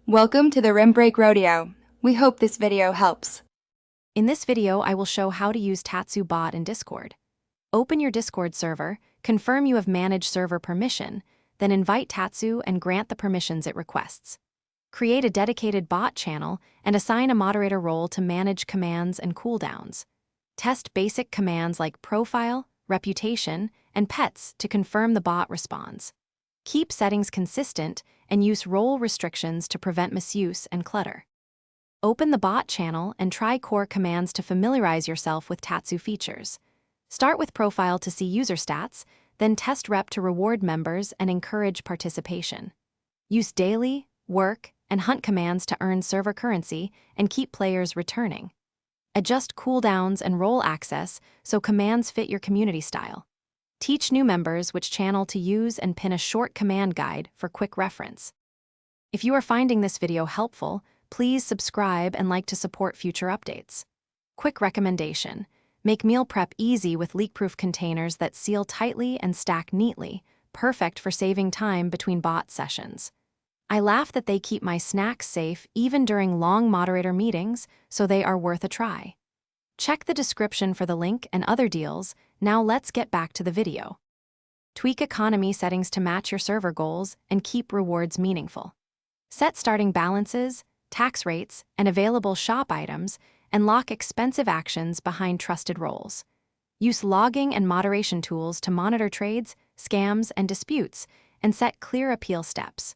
Welcome to the Rim Break Rodeo. We hope this video helps. In this video, I will show how to use Tatsu bot in Discord. Open your Discord server, confirm you have managed server permission, then invite Tatsu and grant the permissions it requests. Create a dedicated bot channel and assign a moderator role to manage commands and cooldowns. Test basic commands like profile, reputation, and pets to confirm the bot responds. Keep settings consistent and use role restrictions to prevent misuse and clutter. Open the bot channel and try core commands to familiarize yourself with Tatsu features. Start with profile to see user stats, then test rep to reward members and encourage participation. Use daily, work, and hunt commands to earn server currency and keep players returning. Adjust cooldowns and role access so commands fit your community style. Teach new members which channel to use and pin a short command guide for quick reference. If you are finding this video helpful, please subscribe and like to support future updates. Quick recommendation: make meal prep easy with leak-proof containers that seal tightly and stack neatly, perfect for saving time between bot sessions. I laugh that they keep my snacks safe even during long moderator meetings, so they are worth a try. Check the description for the link and other deals. Now let's get back to the video. Tweak economy settings to match your server goals and keep rewards meaningful. Set starting balances, tax rates, and available shop items, and lock expensive actions behind trusted roles. Use logging and moderation tools to monitor trades, scams, and disputes, and set clear appeal steps.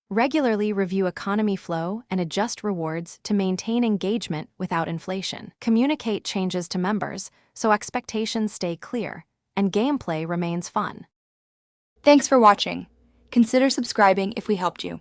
Regularly review economy flow and adjust rewards to maintain engagement without inflation. Communicate changes to members so expectations stay clear and gameplay remains fun. Thanks for watching. Consider subscribing if we helped you.